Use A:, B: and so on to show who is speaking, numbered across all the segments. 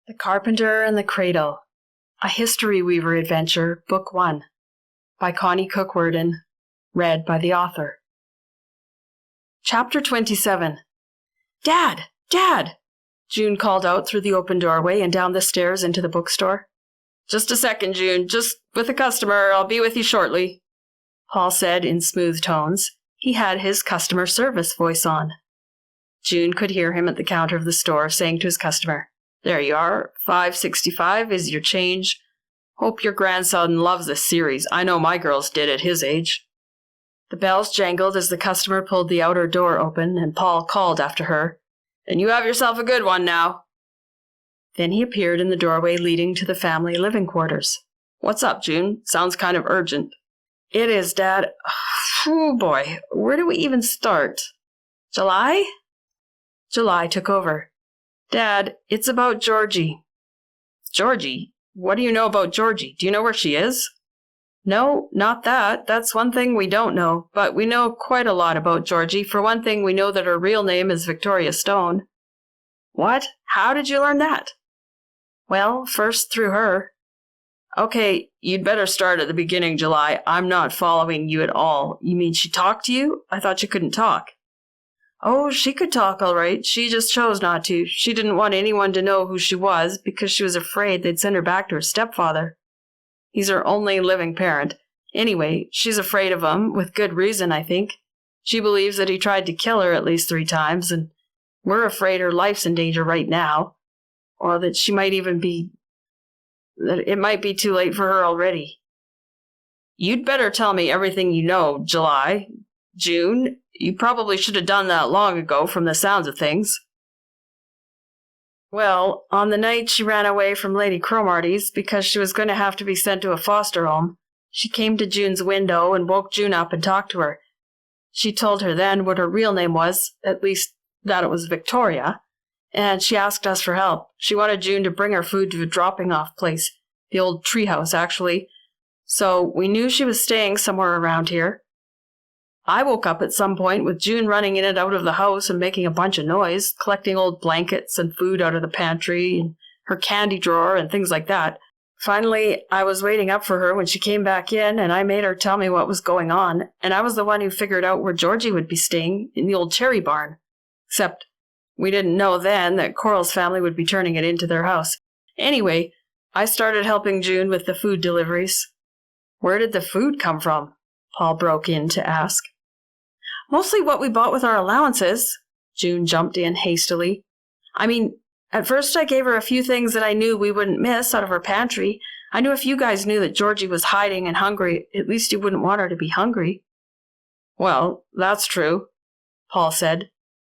A: The Carpenter and the Cradle, A History Weaver Adventure, Book 1, by Connie Worden, read by the author. Chapter 27. Dad! Dad! June called out through the open doorway and down the stairs into the bookstore. Just a second, June. Just with a customer. I'll be with you shortly, Paul said in smooth tones. He had his customer service voice on. June could hear him at the counter of the store saying to his customer, "There you are. $5.65 is your change. Hope your grandson loves this series. I know my girls did at his age." The bells jangled as the customer pulled the outer door open, and Paul called after her, "And you have yourself a good one now." Then he appeared in the doorway leading to the family living quarters. "What's up, June? Sounds kind of urgent." "It is, Dad. Oh, boy. Where do we even start? July?" July took over. "Dad, it's about Georgie." "Georgie? What do you know about Georgie? Do you know where she is?" "No, not that. That's one thing we don't know. But we know quite a lot about Georgie. For one thing, we know that her real name is Victoria Stone." "What? How did you learn that?" "Well, first through her." "Okay, you'd better start at the beginning, July. I'm not following you at all. You mean she talked to you? I thought you couldn't talk." "Oh, she could talk all right. She just chose not to. She didn't want anyone to know who she was because she was afraid they'd send her back to her stepfather. He's her only living parent. Anyway, she's afraid of him, with good reason, I think. She believes that he tried to kill her at least 3 times, and we're afraid her life's in danger right now. Or that it might be too late for her already." "You'd better tell me everything you know, July. June, you probably should have done that long ago from the sounds of things." "Well, on the night she ran away from Lady Cromarty's because she was going to have to be sent to a foster home, she came to June's window and woke June up and talked to her. She told her then what her real name was, at least that it was Victoria, and she asked us for help. She wanted June to bring her food to a dropping-off place, the old treehouse, actually. So we knew she was staying somewhere around here. I woke up at some point with June running in and out of the house and making a bunch of noise, collecting old blankets and food out of the pantry and her candy drawer and things like that. Finally, I was waiting up for her when she came back in, and I made her tell me what was going on, and I was the one who figured out where Georgie would be staying, in the old cherry barn. Except we didn't know then that Coral's family would be turning it into their house. Anyway, I started helping June with the food deliveries." "Where did the food come from?" Paul broke in to ask. "Mostly what we bought with our allowances," June jumped in hastily. "I mean, at first I gave her a few things that I knew we wouldn't miss out of her pantry. I knew if you guys knew that Georgie was hiding and hungry, at least you wouldn't want her to be hungry." "Well, that's true," Paul said.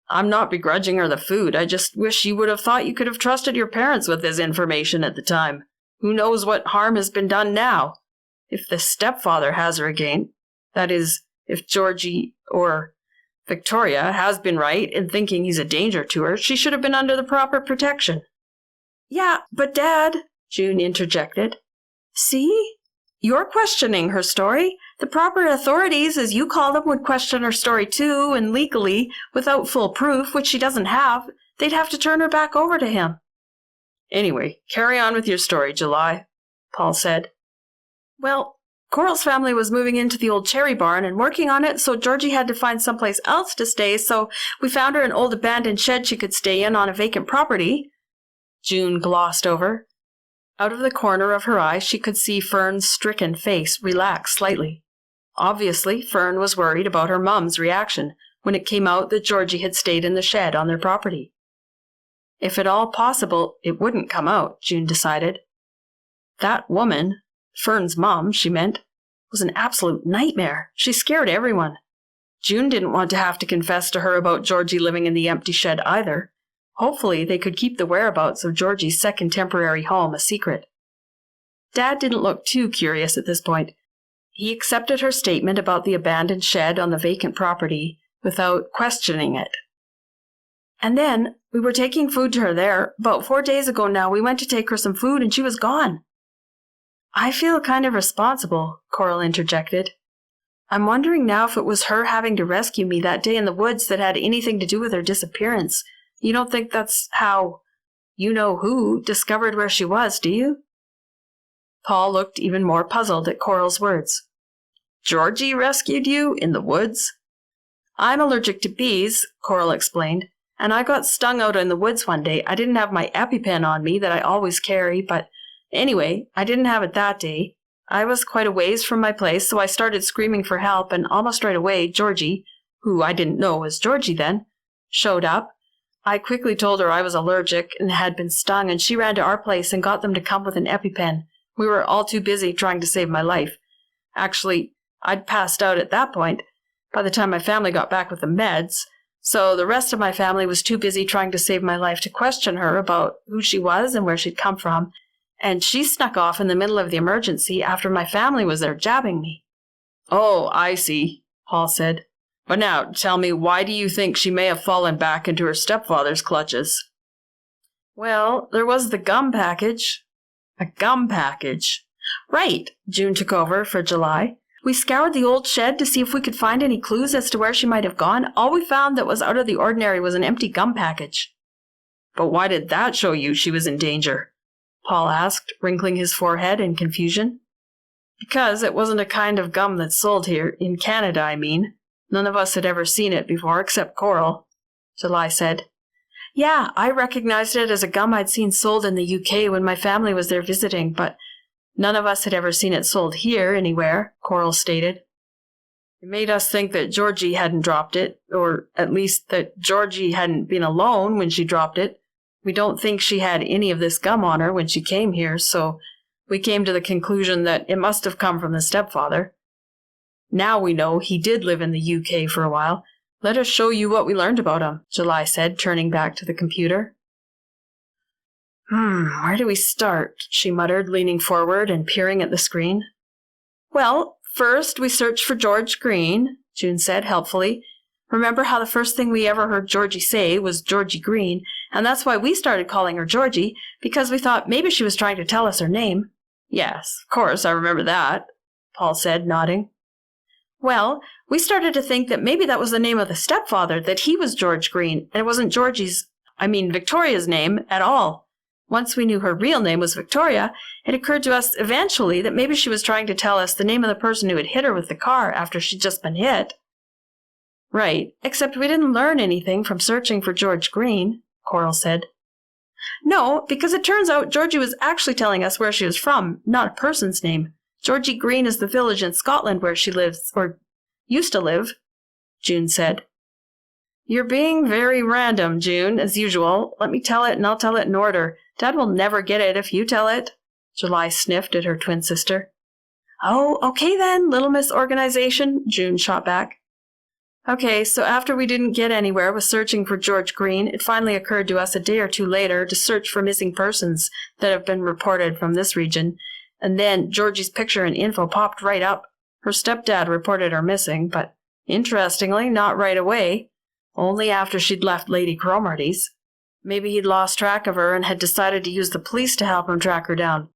A: "I'm not begrudging her the food. I just wish you would have thought you could have trusted your parents with this information at the time. Who knows what harm has been done now? If the stepfather has her again, that is, if Georgie or Victoria has been right in thinking he's a danger to her, she should have been under the proper protection." "Yeah, but Dad," June interjected. "See? You're questioning her story. The proper authorities, as you call them, would question her story too, and legally, without full proof, which she doesn't have, they'd have to turn her back over to him." "Anyway, carry on with your story, July," Paul said. "Well, Coral's family was moving into the old cherry barn and working on it, so Georgie had to find someplace else to stay, so we found her an old abandoned shed she could stay in on a vacant property." June glossed over. Out of the corner of her eye, she could see Fern's stricken face relax slightly. Obviously, Fern was worried about her mum's reaction when it came out that Georgie had stayed in the shed on their property. If at all possible, it wouldn't come out, June decided. That woman, Fern's mum, she meant, was an absolute nightmare. She scared everyone. June didn't want to have to confess to her about Georgie living in the empty shed either. Hopefully they could keep the whereabouts of Georgie's second temporary home a secret. Dad didn't look too curious at this point. He accepted her statement about the abandoned shed on the vacant property without questioning it. "And then we were taking food to her there. About 4 days ago now, we went to take her some food and she was gone." "I feel kind of responsible," Coral interjected. "I'm wondering now if it was her having to rescue me that day in the woods that had anything to do with her disappearance. You don't think that's how—" you know who discovered where she was, do you?" Paul looked even more puzzled at Coral's words. "Georgie rescued you in the woods?" "I'm allergic to bees," Coral explained, "and I got stung out in the woods one day. I didn't have my EpiPen on me that I always carry, but anyway, I didn't have it that day. I was quite a ways from my place, so I started screaming for help, and almost right away, Georgie, who I didn't know was Georgie then, showed up. I quickly told her I was allergic and had been stung, and she ran to our place and got them to come with an EpiPen. We were all too busy trying to save my life. Actually, I'd passed out at that point by the time my family got back with the meds, so the rest of my family was too busy trying to save my life to question her about who she was and where she'd come from, and she snuck off in the middle of the emergency after my family was there jabbing me." "Oh, I see," Paul said. "But now, tell me, why do you think she may have fallen back into her stepfather's clutches?" "Well, there was the gum package." "A gum package?" "Right," June took over for July. "We scoured the old shed to see if we could find any clues as to where she might have gone. All we found that was out of the ordinary was an empty gum package." "But why did that show you she was in danger?" Paul asked, wrinkling his forehead in confusion. "Because it wasn't a kind of gum that's sold here, in Canada, I mean. None of us had ever seen it before, except Coral," July said. "Yeah, I recognized it as a gum I'd seen sold in the UK when my family was there visiting, but none of us had ever seen it sold here anywhere," Coral stated. "It made us think that Georgie hadn't dropped it, or at least that Georgie hadn't been alone when she dropped it. We don't think she had any of this gum on her when she came here, so we came to the conclusion that it must have come from the stepfather. Now we know he did live in the UK for a while. Let us show you what we learned about him," July said, turning back to the computer. Where do we start?" she muttered, leaning forward and peering at the screen. "Well, first we searched for George Green," June said helpfully. "Remember how the first thing we ever heard Georgie say was Georgie Green, and that's why we started calling her Georgie, because we thought maybe she was trying to tell us her name." "Yes, of course, I remember that," Paul said, nodding. "Well, we started to think that maybe that was the name of the stepfather, that he was George Green, and it wasn't Victoria's name at all. Once we knew her real name was Victoria, it occurred to us eventually that maybe she was trying to tell us the name of the person who had hit her with the car after she'd just been hit." "Right, except we didn't learn anything from searching for George Green," Coral said. "No, because it turns out Georgie was actually telling us where she was from, not a person's name. Georgie Green is the village in Scotland where she lives, or used to live," June said. "You're being very random, June, as usual. Let me tell it, and I'll tell it in order. Dad will never get it if you tell it." July sniffed at her twin sister. "Oh, okay then, Little Miss Organization," June shot back. "Okay, so after we didn't get anywhere with searching for George Green, it finally occurred to us a day or two later to search for missing persons that have been reported from this region, and then Georgie's picture and info popped right up. Her stepdad reported her missing, but interestingly, not right away, only after she'd left Lady Cromarty's. Maybe he'd lost track of her and had decided to use the police to help him track her down.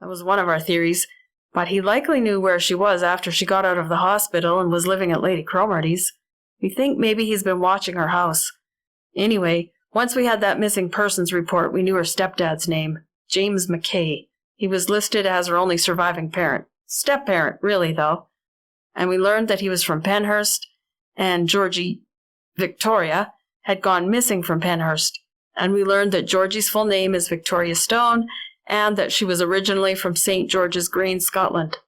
A: That was one of our theories, but he likely knew where she was after she got out of the hospital and was living at Lady Cromarty's. We think maybe he's been watching her house. Anyway, once we had that missing persons report, we knew her stepdad's name, James McKay. He was listed as her only surviving parent. Step-parent, really, though. And we learned that he was from Penhurst, and Victoria, had gone missing from Penhurst. And we learned that Georgie's full name is Victoria Stone, and that she was originally from St. George's Green, Scotland.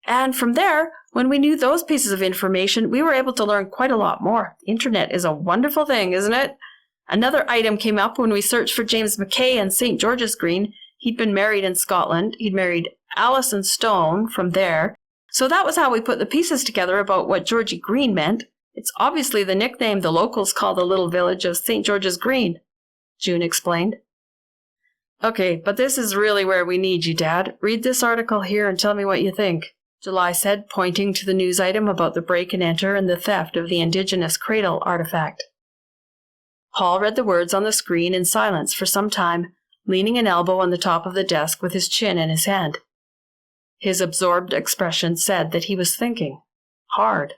A: And from there, when we knew those pieces of information, we were able to learn quite a lot more. The internet is a wonderful thing, isn't it? Another item came up when we searched for James McKay and St. George's Green. He'd been married in Scotland. He'd married Alison Stone from there. So that was how we put the pieces together about what Georgie Green meant. It's obviously the nickname the locals call the little village of St. George's Green, June explained. Okay, but this is really where we need you, Dad. Read this article here and tell me what you think, July said, pointing to the news item about the break and enter and the theft of the indigenous Cradle artifact. Paul read the words on the screen in silence for some time, leaning an elbow on the top of the desk with his chin in his hand. His absorbed expression said that he was thinking hard.